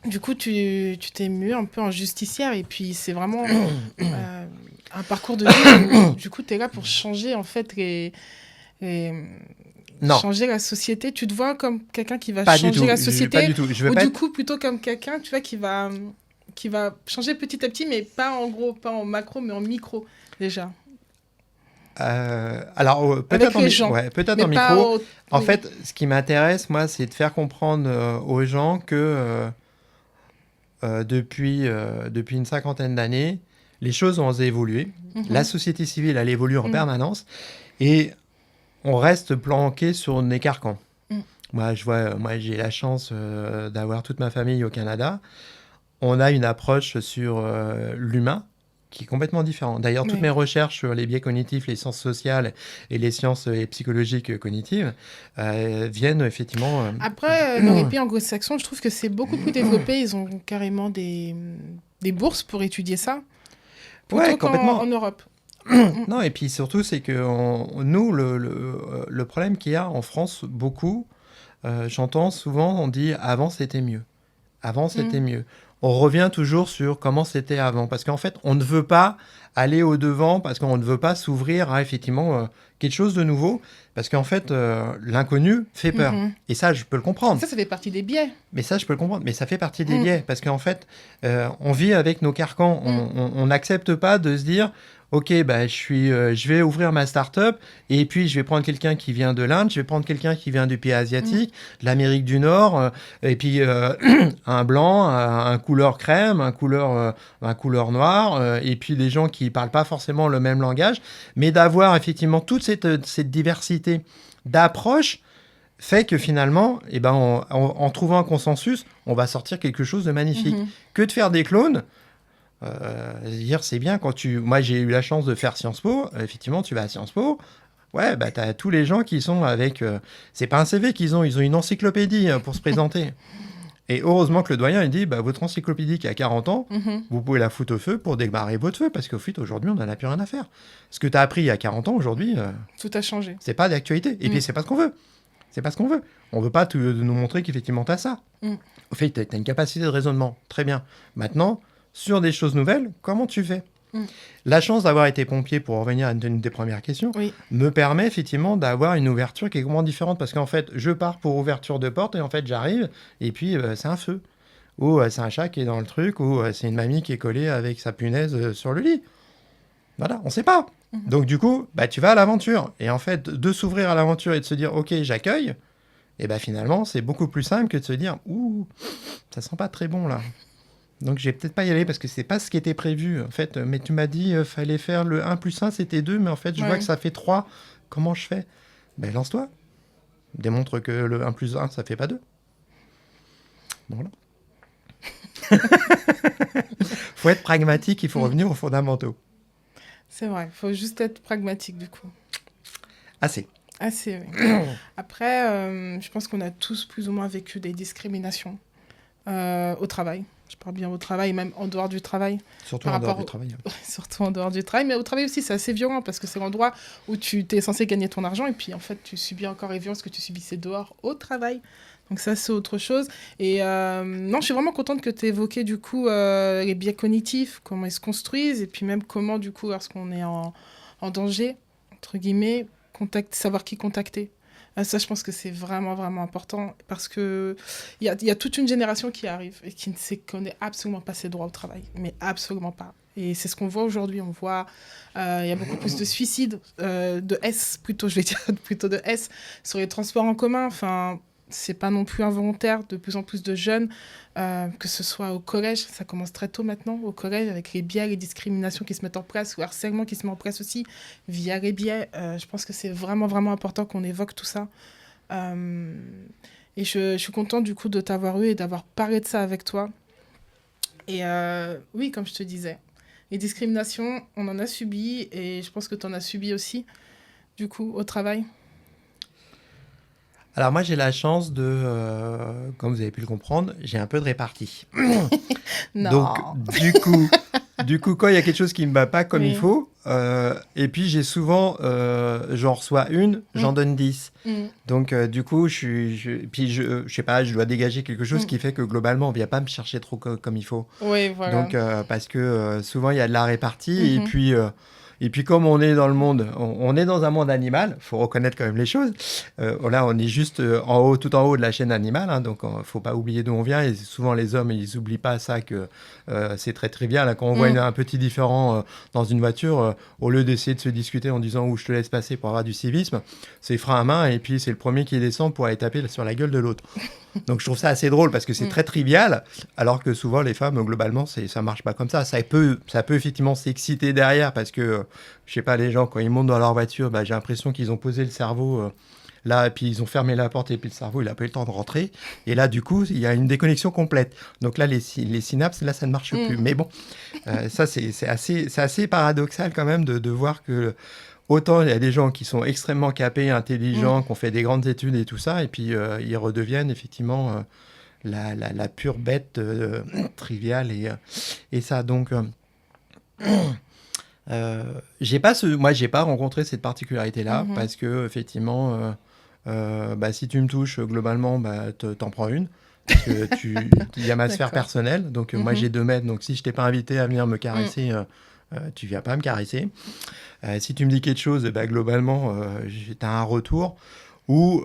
Du coup, tu t'es muée un peu en justicière et puis c'est vraiment un parcours de vie où, du coup, tu es là pour changer en fait changer la société. Tu te vois comme quelqu'un qui va changer la société pas du tout. ou du coup plutôt comme quelqu'un, tu vois, qui va changer petit à petit, mais pas en gros, pas en macro, mais en micro déjà. Alors peut-être en micro. En fait, ce qui m'intéresse, moi, c'est de faire comprendre aux gens que depuis une cinquantaine d'années, les choses ont évolué. La société civile, elle évolue en permanence. Et on reste planqué sur des carcans. Moi, j'ai la chance d'avoir toute ma famille au Canada. On a une approche sur l'humain qui est complètement différente. D'ailleurs, toutes mes recherches sur les biais cognitifs, les sciences sociales et les sciences psychologiques cognitives viennent effectivement... Après, dans les pays anglo-saxons, je trouve que c'est beaucoup plus développé. Ils ont carrément des bourses pour étudier ça. Plutôt complètement. En Europe. Non, et puis surtout, c'est que nous, le problème qu'il y a en France, beaucoup, j'entends souvent, on dit « avant, c'était mieux ». Avant, c'était mieux. On revient toujours sur comment c'était avant. Parce qu'en fait, on ne veut pas aller au-devant, parce qu'on ne veut pas s'ouvrir à effectivement quelque chose de nouveau. Parce qu'en fait, l'inconnu fait peur. Et ça, je peux le comprendre. Ça fait partie des biais. Mais ça, je peux le comprendre. Mais ça fait partie des biais. Parce qu'en fait, on vit avec nos carcans. On n'accepte pas de se dire... Ok, je vais ouvrir ma start-up et puis je vais prendre quelqu'un qui vient de l'Inde, je vais prendre quelqu'un qui vient du pays asiatique, de l'Amérique du Nord, et puis un blanc, un couleur crème, un couleur noir, et puis des gens qui parlent pas forcément le même langage, mais d'avoir effectivement toute cette diversité d'approches fait que finalement, en trouvant un consensus, on va sortir quelque chose de magnifique. Que de faire des clones. Dire c'est bien moi j'ai eu la chance de faire Sciences Po, effectivement tu vas à Sciences Po, t'as tous les gens qui sont avec c'est pas un CV qu'ils ont, ils ont une encyclopédie pour se présenter. Et heureusement que le doyen il dit votre encyclopédie qui a 40 ans, vous pouvez la foutre au feu pour démarrer votre feu, parce qu'au fait aujourd'hui on n'en a plus rien à faire. Ce que tu as appris il y a 40 ans aujourd'hui, tout a changé. C'est pas d'actualité. Et puis c'est pas ce qu'on veut. C'est pas ce qu'on veut. On veut pas nous montrer qu'effectivement t'as ça. Au fait t'as une capacité de raisonnement, très bien. Maintenant sur des choses nouvelles, comment tu fais ? La chance d'avoir été pompier, pour revenir à une des premières questions, Oui. me permet effectivement d'avoir une ouverture qui est complètement différente. Parce qu'en fait, je pars pour ouverture de porte et en fait, j'arrive et puis c'est un feu. Ou c'est un chat qui est dans le truc, ou c'est une mamie qui est collée avec sa punaise sur le lit. Voilà, on ne sait pas. Donc du coup, tu vas à l'aventure. Et en fait, de s'ouvrir à l'aventure et de se dire, ok, j'accueille, et finalement, c'est beaucoup plus simple que de se dire, ouh, ça sent pas très bon là. Donc je vais peut-être pas y aller parce que c'est pas ce qui était prévu en fait. Mais tu m'as dit fallait faire le 1 plus 1, c'était 2, mais en fait je vois que ça fait 3. Comment je fais? Lance-toi. Démontre que le 1 plus 1, ça fait pas 2. Voilà. Faut être pragmatique, il faut revenir aux fondamentaux. C'est vrai, il faut juste être pragmatique du coup. Assez, oui. Après, je pense qu'on a tous plus ou moins vécu des discriminations au travail. Je parle bien au travail, même en dehors du travail. Surtout en dehors du travail. Surtout en dehors du travail. Mais au travail aussi, c'est assez violent parce que c'est l'endroit où tu es censé gagner ton argent et puis en fait, tu subis encore les violences que tu subissais dehors au travail. Donc ça, c'est autre chose. Et non, je suis vraiment contente que tu aies évoqué du coup les biais cognitifs, comment ils se construisent et puis même comment du coup, lorsqu'on est en danger, entre guillemets, savoir qui contacter. Ça, je pense que c'est vraiment, vraiment important parce qu'il y a toute une génération qui arrive et qui ne connaît absolument pas ses droits au travail, mais absolument pas. Et c'est ce qu'on voit aujourd'hui. On voit il y a beaucoup plus de suicides, de S plutôt, je vais dire plutôt de S, sur les transports en commun. Enfin, c'est pas non plus involontaire. De plus en plus de jeunes, que ce soit au collège, ça commence très tôt maintenant, au collège, avec les biais, les discriminations qui se mettent en place, ou le harcèlement qui se met en place aussi via les biais. Je pense que c'est vraiment, vraiment important qu'on évoque tout ça. Et je suis contente du coup de t'avoir eu et d'avoir parlé de ça avec toi. Et oui, comme je te disais, les discriminations, on en a subi et je pense que tu en as subi aussi, du coup, au travail. Alors moi j'ai la chance comme vous avez pu le comprendre, j'ai un peu de répartie. Non. Donc du coup quand il y a quelque chose qui me va pas comme il faut, et puis j'ai souvent, j'en reçois une, j'en donne 10. Donc du coup je sais pas, je dois dégager quelque chose qui fait que globalement on vient pas me chercher trop comme il faut. Oui, voilà. Donc parce que souvent il y a de la répartie et puis comme on est dans le monde, on est dans un monde animal, faut reconnaître quand même les choses. Là, on est juste tout en haut de la chaîne animale, hein, donc faut pas oublier d'où on vient. Et souvent les hommes, ils oublient pas ça que c'est très trivial. Hein, quand on voit un petit différent dans une voiture, au lieu d'essayer de se discuter en disant où je te laisse passer pour avoir du civisme, c'est frein à main et puis c'est le premier qui descend pour aller taper sur la gueule de l'autre. Donc je trouve ça assez drôle parce que c'est très trivial, alors que souvent les femmes, globalement, ça marche pas comme ça. Ça peut effectivement s'exciter derrière parce que, je sais pas, les gens, quand ils montent dans leur voiture, j'ai l'impression qu'ils ont posé le cerveau là, et puis ils ont fermé la porte et puis le cerveau, il a pas eu le temps de rentrer. Et là, du coup, il y a une déconnexion complète. Donc là, les synapses, là, ça ne marche plus. Mais bon, ça, c'est assez paradoxal quand même de voir que... Autant il y a des gens qui sont extrêmement capés, intelligents, qui ont fait des grandes études et tout ça, et puis ils redeviennent effectivement la pure bête triviale et ça. Donc, j'ai pas rencontré cette particularité-là parce que effectivement, si tu me touches globalement, t'en prends une. Parce que il y a ma sphère personnelle, donc moi j'ai 2 mètres, donc si je t'ai pas invité à venir me caresser, tu viens pas me caresser. Si tu me dis quelque chose, globalement, t'as un retour. Ou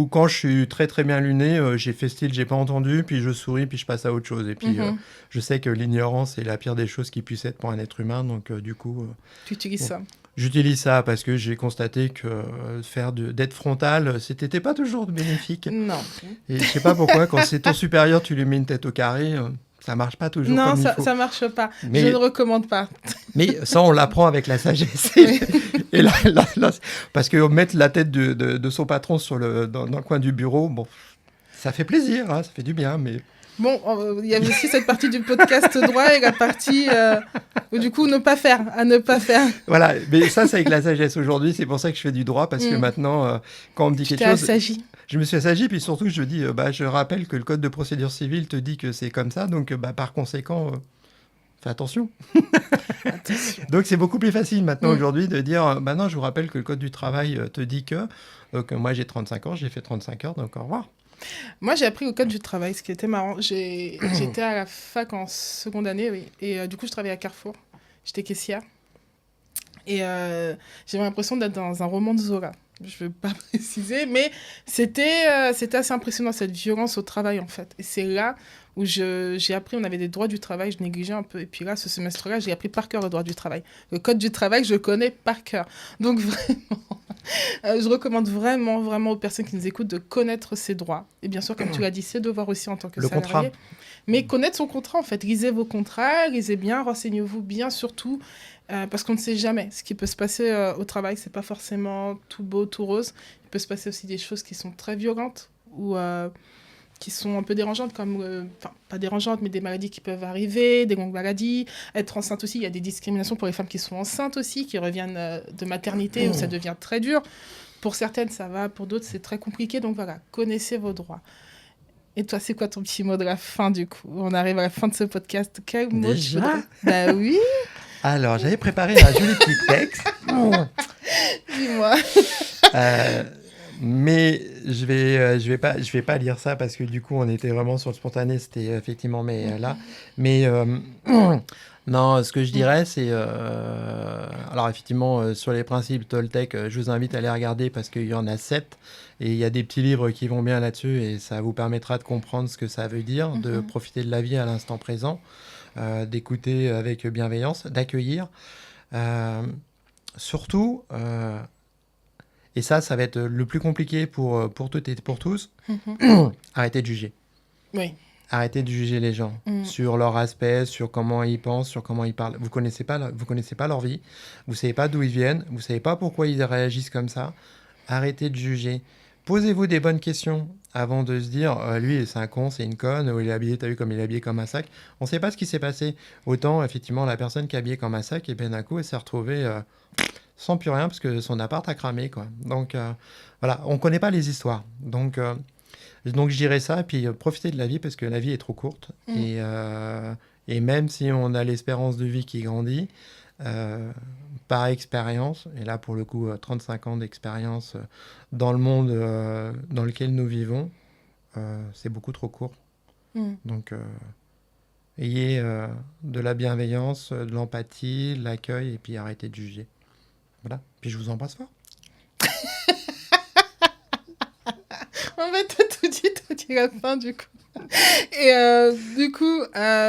quand je suis très très bien luné, j'ai fait style, j'ai pas entendu, puis je souris, puis je passe à autre chose. Et puis je sais que l'ignorance est la pire des choses qui puisse être pour un être humain, donc du coup... tu utilises ça. J'utilise ça parce que j'ai constaté que d'être frontal, c'était pas toujours bénéfique. Non. Et je sais pas pourquoi, quand c'est ton supérieur, tu lui mets une tête au carré... ça marche pas toujours comme il faut. Non, ça marche pas. Mais, je ne recommande pas. Mais ça, on l'apprend avec la sagesse. Et là, parce que mettre la tête de son patron dans le coin du bureau, bon, ça fait plaisir, hein, ça fait du bien, mais... Bon, il y a aussi cette partie du podcast droit et la partie où du coup ne pas faire. Voilà, mais ça, c'est avec la sagesse aujourd'hui. C'est pour ça que je fais du droit, parce que maintenant, quand on me dit quelque chose... assagi. Je me suis assagi, puis surtout, je dis, je rappelle que le code de procédure civile te dit que c'est comme ça, donc par conséquent, fais attention. Donc c'est beaucoup plus facile maintenant aujourd'hui de dire, non, je vous rappelle que le code du travail te dit que moi j'ai 35 ans, j'ai fait 35 heures, donc au revoir. Moi, j'ai appris au code du travail, ce qui était marrant. J'étais à la fac en seconde année, oui. Et du coup, je travaillais à Carrefour. J'étais caissière. Et j'avais l'impression d'être dans un roman de Zola. Je ne veux pas préciser, mais c'était assez impressionnant, cette violence au travail, en fait. Et c'est là où j'ai appris, on avait des droits du travail, je négligeais un peu. Et puis là, ce semestre-là, j'ai appris par cœur le droit du travail. Le code du travail, je le connais par cœur. Donc vraiment, je recommande vraiment, vraiment aux personnes qui nous écoutent de connaître ses droits. Et bien sûr, comme tu l'as dit, c'est devoir aussi en tant que Le salarié. contrat. Mais connaître son contrat, en fait. Lisez vos contrats, lisez bien, renseignez-vous bien, surtout. Parce qu'on ne sait jamais. Ce qui peut se passer au travail, c'est pas forcément tout beau, tout rose. Il peut se passer aussi des choses qui sont très violentes ou qui sont un peu dérangeantes, comme, enfin, pas dérangeantes, mais des maladies qui peuvent arriver, des longues maladies. Être enceinte aussi, il y a des discriminations pour les femmes qui sont enceintes aussi, qui reviennent de maternité, où ça devient très dur. Pour certaines, ça va, pour d'autres, c'est très compliqué. Donc voilà, connaissez vos droits. Et toi, c'est quoi ton petit mot de la fin, du coup? On arrive à la fin de ce podcast. Quel mot Déjà? Bah oui. Alors, j'avais préparé un joli petit texte. Dis-moi. Mais je vais pas lire ça parce que du coup, on était vraiment sur le spontané. C'était effectivement, mais là. Mais non, ce que je dirais, c'est. Alors, effectivement, sur les principes Toltec, je vous invite à les regarder parce qu'il y en a 7. Et il y a des petits livres qui vont bien là-dessus et ça vous permettra de comprendre ce que ça veut dire, de profiter de la vie à l'instant présent, d'écouter avec bienveillance, d'accueillir. Surtout, et ça va être le plus compliqué pour toutes et pour tous, arrêtez de juger. Oui. Arrêtez de juger les gens sur leur aspect, sur comment ils pensent, sur comment ils parlent. Vous connaissez pas leur vie, vous savez pas d'où ils viennent, vous savez pas pourquoi ils réagissent comme ça. Arrêtez de juger. Posez-vous des bonnes questions avant de se dire lui c'est un con, c'est une conne, ou il est habillé, t'as vu comme il est habillé comme un sac. On ne sait pas ce qui s'est passé. Autant effectivement la personne qui est habillée comme un sac, et bien d'un coup elle s'est retrouvée sans plus rien parce que son appart a cramé quoi. Donc voilà, on ne connaît pas les histoires. Donc je dirais ça, et puis profitez de la vie parce que la vie est trop courte. Et même si on a l'espérance de vie qui grandit, par expérience, et là pour le coup 35 ans d'expérience dans le monde dans lequel nous vivons, c'est beaucoup trop court. Donc ayez de la bienveillance, de l'empathie, de l'accueil, et puis arrêtez de juger. Voilà, puis je vous embrasse fort. En fait, t'as tout dit à la fin, du coup. Et du coup,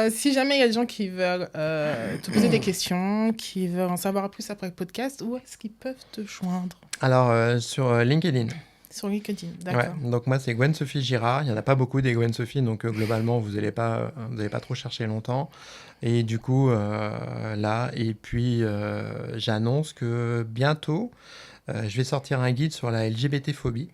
si jamais il y a des gens qui veulent te poser des questions, qui veulent en savoir plus après le podcast, où est-ce qu'ils peuvent te joindre? Alors, sur LinkedIn. Sur LinkedIn, d'accord. Ouais, donc moi, c'est Gwen-Sophie Girard. Il n'y en a pas beaucoup des Gwen-Sophie, donc globalement, vous n'allez pas trop chercher longtemps. Et du coup, là, et puis j'annonce que bientôt, je vais sortir un guide sur la LGBT-phobie.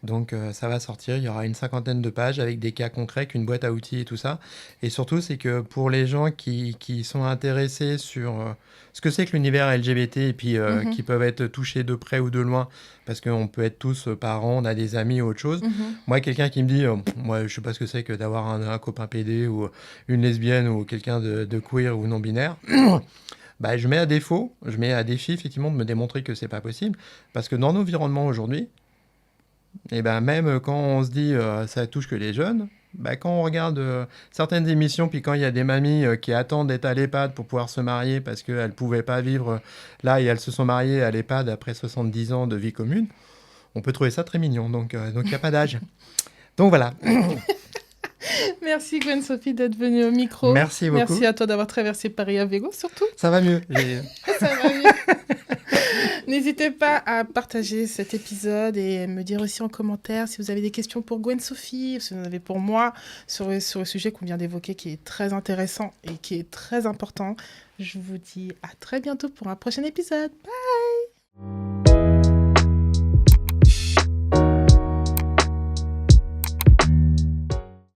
Donc ça va sortir, il y aura une 50aine de pages avec des cas concrets, qu'une boîte à outils et tout ça. Et surtout, c'est que pour les gens qui sont intéressés sur ce que c'est que l'univers LGBT et puis qui peuvent être touchés de près ou de loin, parce qu'on peut être tous parents, on a des amis ou autre chose. Moi, quelqu'un qui me dit, moi je sais pas ce que c'est que d'avoir un copain PD ou une lesbienne ou quelqu'un de queer ou non-binaire, bah, je mets à défi effectivement de me démontrer que c'est pas possible, parce que dans l'environnement aujourd'hui, et ben même quand on se dit ça touche que les jeunes, bah, quand on regarde certaines émissions, puis quand il y a des mamies qui attendent d'être à l'EHPAD pour pouvoir se marier parce qu'elles ne pouvaient pas vivre là et elles se sont mariées à l'EHPAD après 70 ans de vie commune, on peut trouver ça très mignon. Donc il n'y a pas d'âge. Donc voilà. Merci Gwen-Sophie d'être venue au micro. Merci beaucoup. Merci à toi d'avoir traversé Paris à vélo surtout. Ça va mieux. Ça va mieux. N'hésitez pas à partager cet épisode et me dire aussi en commentaire si vous avez des questions pour Gwen-Sophie, si vous en avez pour moi, sur le sujet qu'on vient d'évoquer qui est très intéressant et qui est très important. Je vous dis à très bientôt pour un prochain épisode. Bye!